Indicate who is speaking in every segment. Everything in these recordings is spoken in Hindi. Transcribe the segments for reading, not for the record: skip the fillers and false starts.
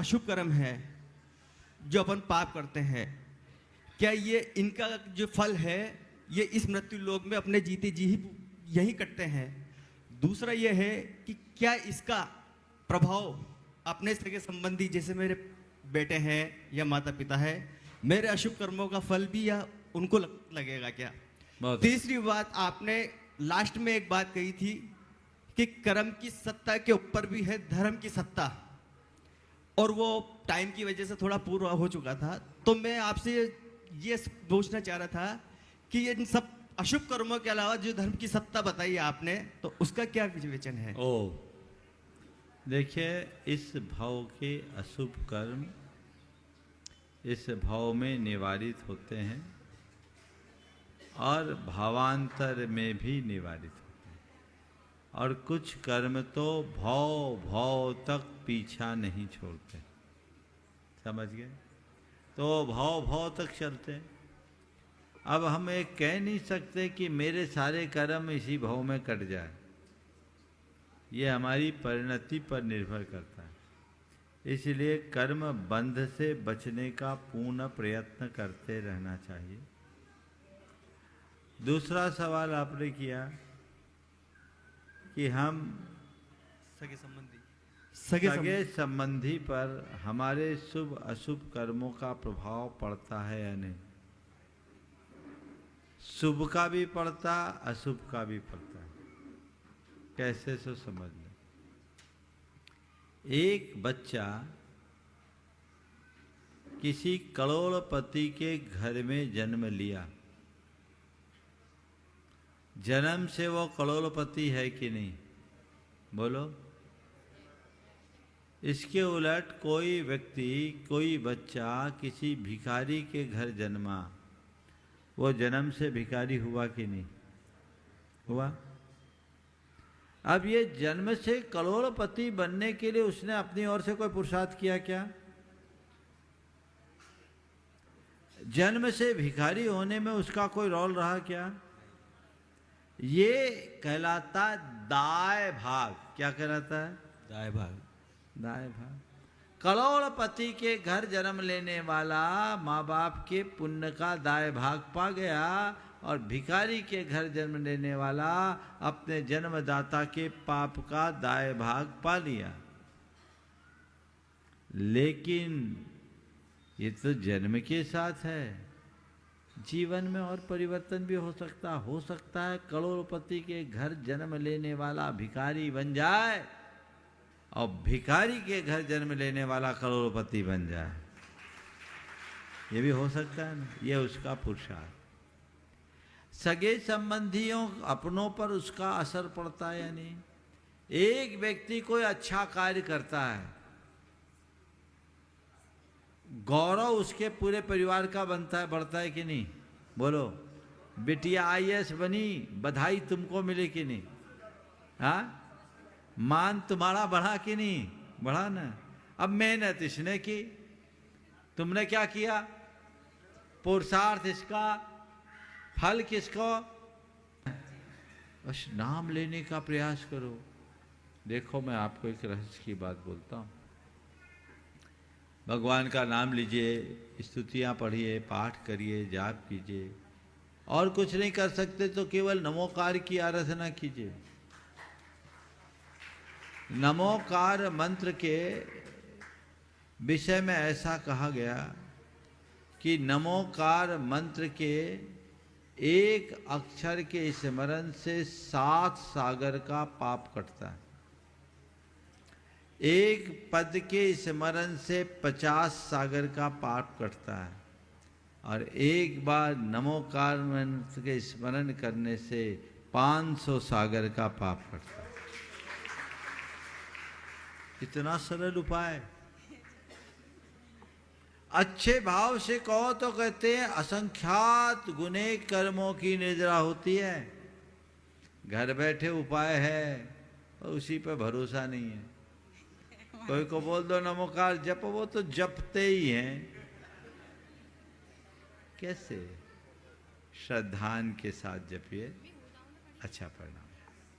Speaker 1: अशुभ कर्म है, जो अपन पाप करते हैं, क्या ये इनका जो फल है ये इस मृत्यु लोक में अपने जीते जी ही यही कटते हैं? दूसरा ये है कि क्या इसका प्रभाव अपने सगे संबंधी जैसे मेरे बेटे हैं या माता पिता है, मेरे अशुभ कर्मों का फल भी या उनको लगेगा क्या? तीसरी बात, आपने लास्ट में एक बात कही थी कि कर्म की सत्ता के ऊपर भी है धर्म की सत्ता, और वो टाइम की वजह से थोड़ा पूरा हो चुका था। तो मैं आपसे ये पूछना चाह रहा था कि ये इन सब अशुभ कर्मों के अलावा जो धर्म की सत्ता बताई आपने, तो उसका क्या विवेचन है?
Speaker 2: देखिए, इस भाव के अशुभ कर्म इस भाव में निवारित होते हैं और भावांतर में भी निवारित होते हैं, और कुछ कर्म तो भाव भाव तक पीछा नहीं छोड़ते। समझ गए? तो भाव भाव तक चलते हैं। अब हम एक कह नहीं सकते कि मेरे सारे कर्म इसी भाव में कट जाए, ये हमारी परिणति पर निर्भर करता है। इसलिए कर्म बंध से बचने का पूर्ण प्रयत्न करते रहना चाहिए। दूसरा सवाल आपने किया कि हम सगे संबंधी पर हमारे शुभ अशुभ कर्मों का प्रभाव पड़ता है या नहीं। शुभ का भी पड़ता, अशुभ का भी पड़ता है। कैसे सो समझ लें। एक बच्चा किसी करोड़पति के घर में जन्म लिया, जन्म से वो करोड़पति है कि नहीं? बोलो। इसके उलट कोई व्यक्ति, कोई बच्चा किसी भिखारी के घर जन्मा, वो जन्म से भिखारी हुआ कि नहीं हुआ? अब ये जन्म से करोड़पति बनने के लिए उसने अपनी ओर से कोई पुरुषार्थ किया क्या? जन्म से भिखारी होने में उसका कोई रोल रहा क्या? ये कहलाता दाय भाग। क्या कहलाता है?
Speaker 1: दाय भाग।
Speaker 2: दाय भाग। करोड़पति के घर जन्म लेने वाला माँ बाप के पुण्य का दाय भाग पा गया, और भिखारी के घर जन्म लेने वाला अपने जन्मदाता के पाप का दाय भाग पा लिया। लेकिन ये तो जन्म के साथ है, जीवन में और परिवर्तन भी हो सकता है करोड़पति के घर जन्म लेने वाला भिखारी बन जाए और भिखारी के घर जन्म लेने वाला करोड़पति बन जाए। ये भी हो सकता है ना, ये उसका पुरुषार्थ। सगे संबंधियों अपनों पर उसका असर पड़ता है या नहीं? एक व्यक्ति कोई अच्छा कार्य करता है, गौरव उसके पूरे परिवार का बनता है, बढ़ता है कि नहीं? बोलो। बिटिया IAS बनी, बधाई तुमको मिले कि नहीं? हाँ, मान तुम्हारा बढ़ा कि नहीं? बढ़ा ना। अब मेहनत इसने की, तुमने क्या किया? पुरुषार्थ इसका, फल किसको? बस नाम लेने का प्रयास करो। देखो, मैं आपको एक रहस्य की बात बोलता हूँ। भगवान का नाम लीजिए, स्तुतियाँ पढ़िए, पाठ करिए, जाप कीजिए, और कुछ नहीं कर सकते तो केवल नमोकार की आराधना कीजिए। नमोकार मंत्र के विषय में ऐसा कहा गया कि नमोकार मंत्र के एक अक्षर के स्मरण से 7 सागर का पाप कटता है। एक पद के स्मरण से 50 सागर का पाप कटता है, और एक बार नमोकार मंत्र के स्मरण करने से 500 सागर का पाप कटता है। इतना सरल उपाय। अच्छे भाव से कहो तो कहते हैं असंख्यात गुने कर्मों की निद्रा होती है। घर बैठे उपाय है और उसी पर भरोसा नहीं है। कोई को बोल दो नमोकार जप, वो तो जपते ही हैं। कैसे? श्रद्धान के साथ जपिए। अच्छा, प्रणाम।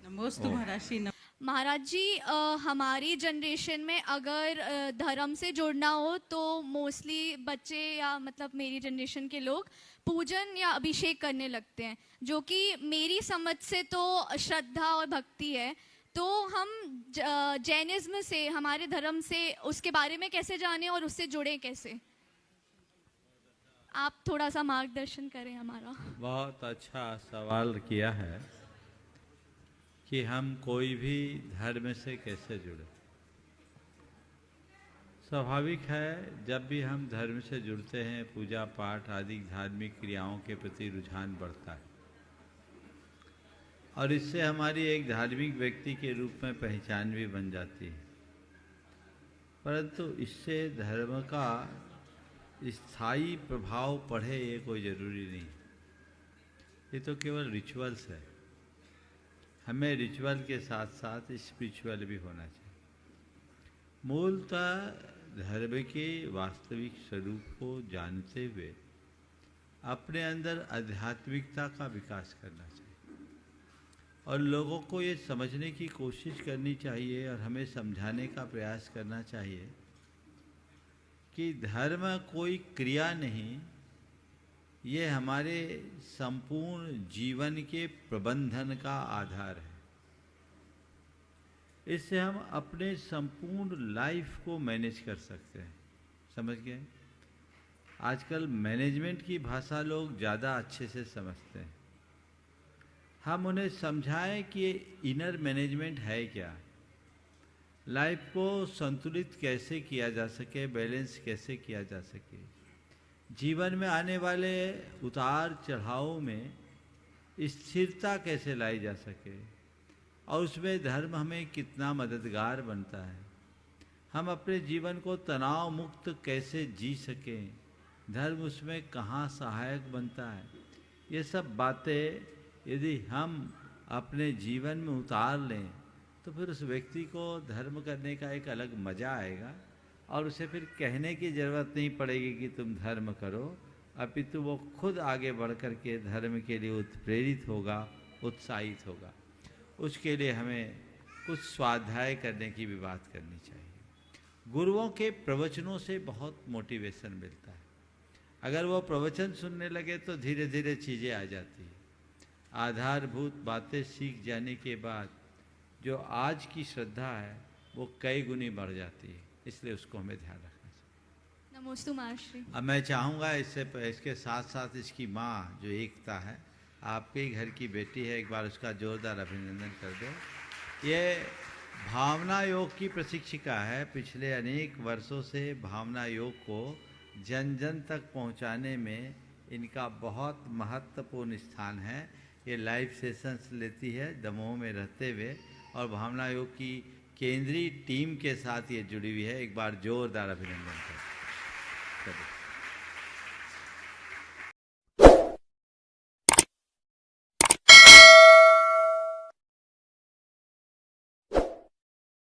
Speaker 3: नमोस्तु महर्षि। महाराज जी, हमारी जनरेशन में अगर धर्म से जुड़ना हो तो मोस्टली बच्चे या मतलब मेरी जनरेशन के लोग पूजन या अभिषेक करने लगते हैं, जो कि मेरी समझ से तो श्रद्धा और भक्ति है। तो हम जैनिज्म से, हमारे धर्म से, उसके बारे में कैसे जानें और उससे जुड़ें कैसे? आप थोड़ा सा मार्गदर्शन करें हमारा।
Speaker 2: बहुत अच्छा सवाल किया है कि हम कोई भी धर्म से कैसे जुड़े। स्वाभाविक है, जब भी हम धर्म से जुड़ते हैं पूजा पाठ आदि धार्मिक क्रियाओं के प्रति रुझान बढ़ता है और इससे हमारी एक धार्मिक व्यक्ति के रूप में पहचान भी बन जाती है। परंतु इससे धर्म का स्थायी प्रभाव पड़े ये कोई ज़रूरी नहीं। ये तो केवल रिचुअल्स है। हमें रिचुअल के साथ साथ स्पिरिचुअल भी होना चाहिए। मूलतः धर्म के वास्तविक स्वरूप को जानते हुए अपने अंदर आध्यात्मिकता का विकास करना चाहिए और लोगों को ये समझने की कोशिश करनी चाहिए और हमें समझाने का प्रयास करना चाहिए कि धर्म कोई क्रिया नहीं, ये हमारे संपूर्ण जीवन के प्रबंधन का आधार है। इससे हम अपने संपूर्ण लाइफ को मैनेज कर सकते हैं। समझ गए? आजकल मैनेजमेंट की भाषा लोग ज़्यादा अच्छे से समझते हैं। हम उन्हें समझाएं कि इनर मैनेजमेंट है क्या, लाइफ को संतुलित कैसे किया जा सके, बैलेंस कैसे किया जा सके, जीवन में आने वाले उतार चढ़ाव में स्थिरता कैसे लाई जा सके और उसमें धर्म हमें कितना मददगार बनता है। हम अपने जीवन को तनाव मुक्त कैसे जी सकें, धर्म उसमें कहाँ सहायक बनता है। ये सब बातें यदि हम अपने जीवन में उतार लें तो फिर उस व्यक्ति को धर्म करने का एक अलग मज़ा आएगा और उसे फिर कहने की ज़रूरत नहीं पड़ेगी कि तुम धर्म करो, अपितु वो खुद आगे बढ़ कर के धर्म के लिए उत्प्रेरित होगा, उत्साहित होगा। उसके लिए हमें कुछ स्वाध्याय करने की भी बात करनी चाहिए। गुरुओं के प्रवचनों से बहुत मोटिवेशन मिलता है। अगर वो प्रवचन सुनने लगे तो धीरे धीरे चीज़ें आ जाती हैं। आधारभूत बातें सीख जाने के बाद जो आज की श्रद्धा है वो कई गुनी बढ़ जाती है, इसलिए उसको हमें ध्यान रखना चाहिए।
Speaker 3: नमोस्तु महर्षि।
Speaker 2: अब मैं चाहूँगा इसके साथ साथ इसकी माँ जो एकता है, आपके ही घर की बेटी है, एक बार उसका जोरदार अभिनंदन कर दो। ये भावना योग की प्रशिक्षिका है। पिछले अनेक वर्षों से भावना योग को जन जन तक पहुँचाने में इनका बहुत महत्वपूर्ण स्थान है। ये लाइव सेशंस लेती है दमोह में रहते हुए और भावना योग की केंद्रीय टीम के साथ ये जुड़ी हुई है। एक बार जोरदार अभिनंदन करें।